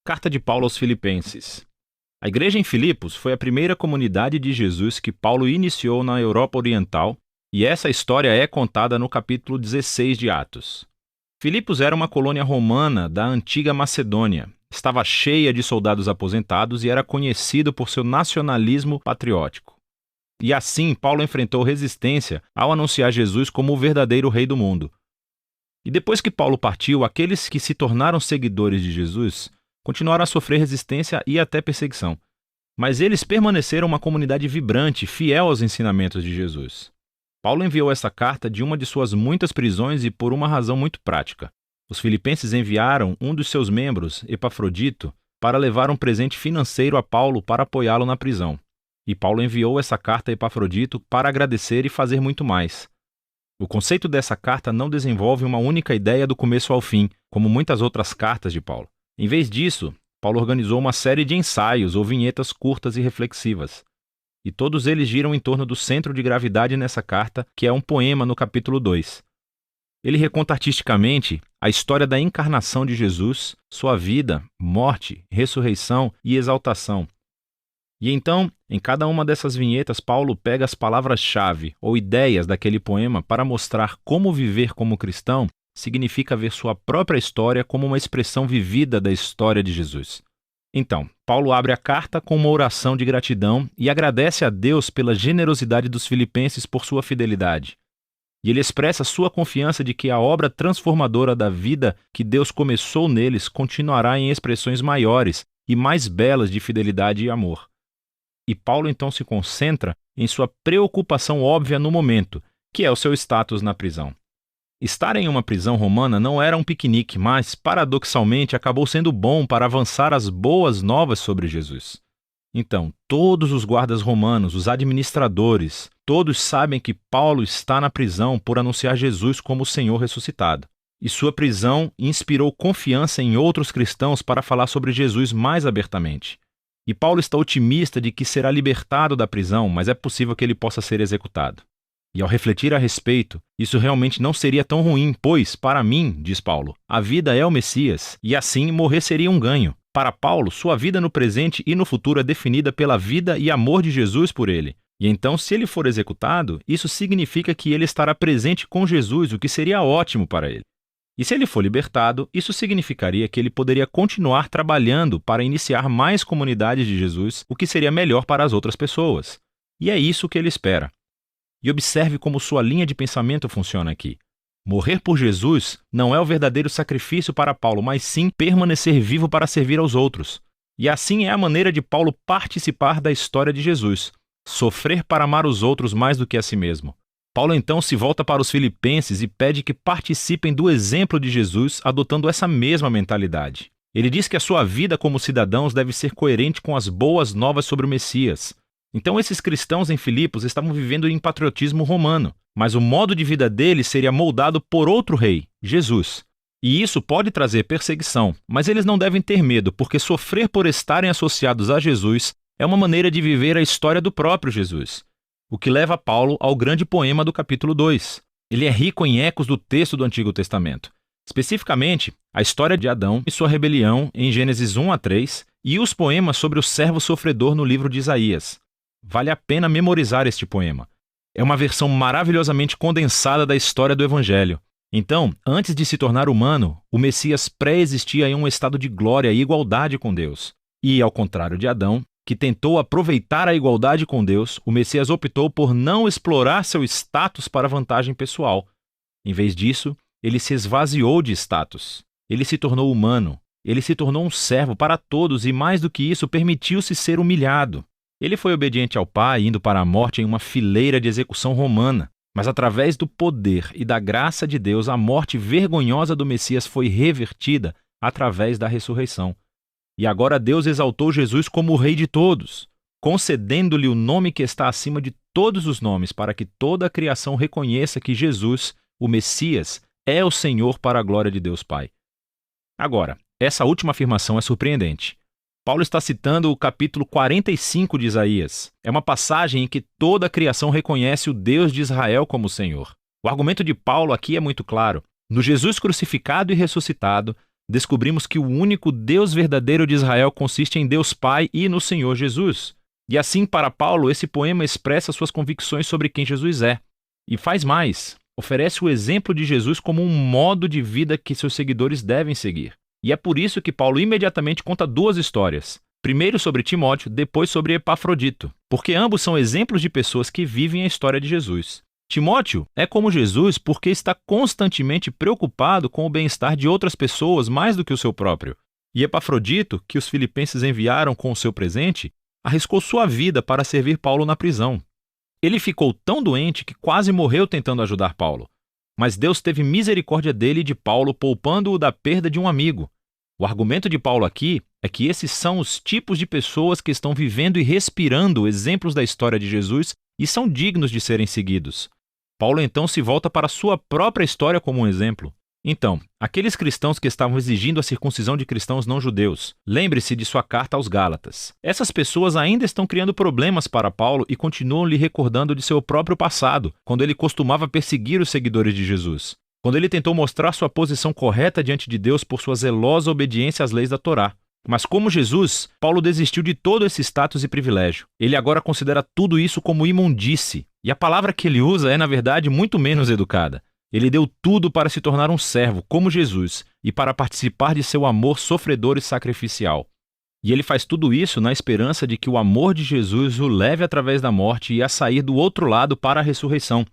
Carta de Paulo aos Filipenses. A igreja em Filipos foi a primeira comunidade de Jesus que Paulo iniciou na Europa Oriental, e essa história é contada no capítulo 16 de Atos. Filipos era uma colônia romana da antiga Macedônia. Estava cheia de soldados aposentados e era conhecido por seu nacionalismo patriótico. E assim, Paulo enfrentou resistência ao anunciar Jesus como o verdadeiro rei do mundo. E depois que Paulo partiu, aqueles que se tornaram seguidores de Jesus continuaram a sofrer resistência e até perseguição. Mas eles permaneceram uma comunidade vibrante, fiel aos ensinamentos de Jesus. Paulo enviou essa carta de uma de suas muitas prisões e por uma razão muito prática. Os filipenses enviaram um dos seus membros, Epafrodito, para levar um presente financeiro a Paulo para apoiá-lo na prisão. E Paulo enviou essa carta a Epafrodito para agradecer e fazer muito mais. O conceito dessa carta não desenvolve uma única ideia do começo ao fim, como muitas outras cartas de Paulo. Em vez disso, Paulo organizou uma série de ensaios ou vinhetas curtas e reflexivas. E todos eles giram em torno do centro de gravidade nessa carta, que é um poema no capítulo 2. Ele reconta artisticamente a história da encarnação de Jesus, sua vida, morte, ressurreição e exaltação. E então, em cada uma dessas vinhetas, Paulo pega as palavras-chave ou ideias daquele poema para mostrar como viver como cristão significa ver sua própria história como uma expressão vivida da história de Jesus. Então, Paulo abre a carta com uma oração de gratidão e agradece a Deus pela generosidade dos filipenses por sua fidelidade. E ele expressa sua confiança de que a obra transformadora da vida que Deus começou neles continuará em expressões maiores e mais belas de fidelidade e amor. E Paulo então se concentra em sua preocupação óbvia no momento, que é o seu status na prisão. Estar em uma prisão romana não era um piquenique, mas, paradoxalmente, acabou sendo bom para avançar as boas novas sobre Jesus. Então, todos os guardas romanos, os administradores, todos sabem que Paulo está na prisão por anunciar Jesus como o Senhor ressuscitado. E sua prisão inspirou confiança em outros cristãos para falar sobre Jesus mais abertamente. E Paulo está otimista de que será libertado da prisão, mas é possível que ele possa ser executado. E ao refletir a respeito, isso realmente não seria tão ruim, pois, para mim, diz Paulo, a vida é o Messias, e assim morrer seria um ganho. Para Paulo, sua vida no presente e no futuro é definida pela vida e amor de Jesus por ele. E então, se ele for executado, isso significa que ele estará presente com Jesus, o que seria ótimo para ele. E se ele for libertado, isso significaria que ele poderia continuar trabalhando para iniciar mais comunidades de Jesus, o que seria melhor para as outras pessoas. E é isso que ele espera. E observe como sua linha de pensamento funciona aqui. Morrer por Jesus não é o verdadeiro sacrifício para Paulo, mas sim permanecer vivo para servir aos outros. E assim é a maneira de Paulo participar da história de Jesus, sofrer para amar os outros mais do que a si mesmo. Paulo então se volta para os filipenses e pede que participem do exemplo de Jesus, adotando essa mesma mentalidade. Ele diz que a sua vida como cidadãos deve ser coerente com as boas novas sobre o Messias. Então esses cristãos em Filipos estavam vivendo em patriotismo romano, mas o modo de vida deles seria moldado por outro rei, Jesus. E isso pode trazer perseguição, mas eles não devem ter medo, porque sofrer por estarem associados a Jesus é uma maneira de viver a história do próprio Jesus. O que leva Paulo ao grande poema do capítulo 2. Ele é rico em ecos do texto do Antigo Testamento. Especificamente, a história de Adão e sua rebelião em Gênesis 1 a 3 e os poemas sobre o servo sofredor no livro de Isaías. Vale a pena memorizar este poema. É uma versão maravilhosamente condensada da história do Evangelho. Então, antes de se tornar humano, o Messias pré-existia em um estado de glória e igualdade com Deus. E, ao contrário de Adão, que tentou aproveitar a igualdade com Deus, o Messias optou por não explorar seu status para vantagem pessoal. Em vez disso, ele se esvaziou de status. Ele se tornou humano. Ele se tornou um servo para todos e, mais do que isso, permitiu-se ser humilhado. Ele foi obediente ao Pai, indo para a morte em uma fileira de execução romana. Mas através do poder e da graça de Deus, a morte vergonhosa do Messias foi revertida através da ressurreição. E agora Deus exaltou Jesus como o Rei de todos, concedendo-lhe o nome que está acima de todos os nomes, para que toda a criação reconheça que Jesus, o Messias, é o Senhor para a glória de Deus Pai. Agora, essa última afirmação é surpreendente. Paulo está citando o capítulo 45 de Isaías. É uma passagem em que toda a criação reconhece o Deus de Israel como Senhor. O argumento de Paulo aqui é muito claro. No Jesus crucificado e ressuscitado, descobrimos que o único Deus verdadeiro de Israel consiste em Deus Pai e no Senhor Jesus. E assim, para Paulo, esse poema expressa suas convicções sobre quem Jesus é. E faz mais, oferece o exemplo de Jesus como um modo de vida que seus seguidores devem seguir. E é por isso que Paulo imediatamente conta duas histórias. Primeiro sobre Timóteo, depois sobre Epafrodito, porque ambos são exemplos de pessoas que vivem a história de Jesus. Timóteo é como Jesus porque está constantemente preocupado com o bem-estar de outras pessoas mais do que o seu próprio. E Epafrodito, que os filipenses enviaram com o seu presente, arriscou sua vida para servir Paulo na prisão. Ele ficou tão doente que quase morreu tentando ajudar Paulo. Mas Deus teve misericórdia dele e de Paulo, poupando-o da perda de um amigo. O argumento de Paulo aqui é que esses são os tipos de pessoas que estão vivendo e respirando exemplos da história de Jesus e são dignos de serem seguidos. Paulo então se volta para a sua própria história como um exemplo. Então, aqueles cristãos que estavam exigindo a circuncisão de cristãos não judeus, lembre-se de sua carta aos Gálatas. Essas pessoas ainda estão criando problemas para Paulo e continuam lhe recordando de seu próprio passado, quando ele costumava perseguir os seguidores de Jesus. Quando ele tentou mostrar sua posição correta diante de Deus por sua zelosa obediência às leis da Torá. Mas como Jesus, Paulo desistiu de todo esse status e privilégio. Ele agora considera tudo isso como imundície. E a palavra que ele usa é, na verdade, muito menos educada. Ele deu tudo para se tornar um servo, como Jesus, e para participar de seu amor sofredor e sacrificial. E ele faz tudo isso na esperança de que o amor de Jesus o leve através da morte e a sair do outro lado para a ressurreição.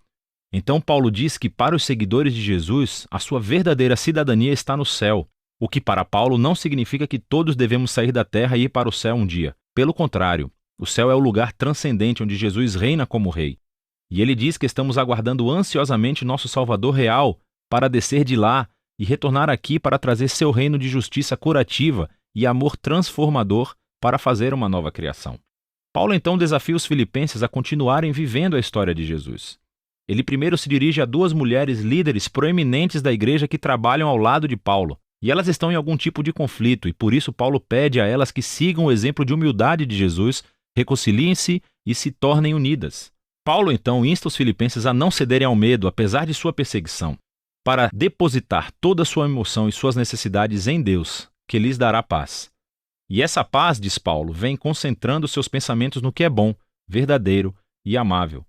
Então Paulo diz que para os seguidores de Jesus, a sua verdadeira cidadania está no céu, o que para Paulo não significa que todos devemos sair da terra e ir para o céu um dia. Pelo contrário, o céu é o lugar transcendente onde Jesus reina como rei. E ele diz que estamos aguardando ansiosamente nosso Salvador real para descer de lá e retornar aqui para trazer seu reino de justiça curativa e amor transformador para fazer uma nova criação. Paulo então desafia os filipenses a continuarem vivendo a história de Jesus. Ele primeiro se dirige a duas mulheres líderes proeminentes da igreja que trabalham ao lado de Paulo, e elas estão em algum tipo de conflito, e por isso Paulo pede a elas que sigam o exemplo de humildade de Jesus, reconciliem-se e se tornem unidas. Paulo então insta os filipenses a não cederem ao medo, apesar de sua perseguição, para depositar toda a sua emoção e suas necessidades em Deus, que lhes dará paz. E essa paz, diz Paulo, vem concentrando seus pensamentos no que é bom, verdadeiro e amável.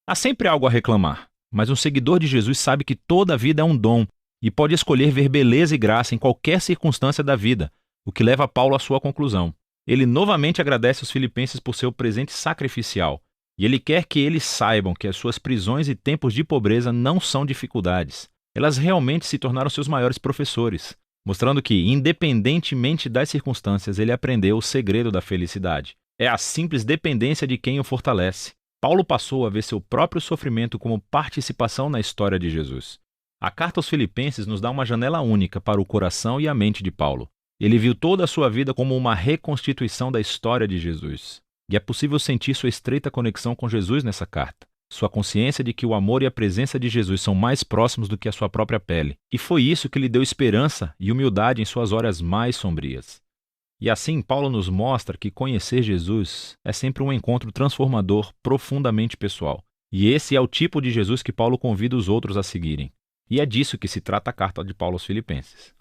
Há sempre algo a reclamar, mas um seguidor de Jesus sabe que toda a vida é um dom e pode escolher ver beleza e graça em qualquer circunstância da vida, o que leva Paulo à sua conclusão. Ele novamente agradece os filipenses por seu presente sacrificial, e ele quer que eles saibam que as suas prisões e tempos de pobreza não são dificuldades. Elas realmente se tornaram seus maiores professores, mostrando que, independentemente das circunstâncias, ele aprendeu o segredo da felicidade. É a simples dependência de quem o fortalece. Paulo passou a ver seu próprio sofrimento como participação na história de Jesus. A carta aos Filipenses nos dá uma janela única para o coração e a mente de Paulo. Ele viu toda a sua vida como uma reconstituição da história de Jesus. E é possível sentir sua estreita conexão com Jesus nessa carta. Sua consciência de que o amor e a presença de Jesus são mais próximos do que a sua própria pele. E foi isso que lhe deu esperança e humildade em suas horas mais sombrias. E assim, Paulo nos mostra que conhecer Jesus é sempre um encontro transformador, profundamente pessoal. E esse é o tipo de Jesus que Paulo convida os outros a seguirem. E é disso que se trata a carta de Paulo aos Filipenses.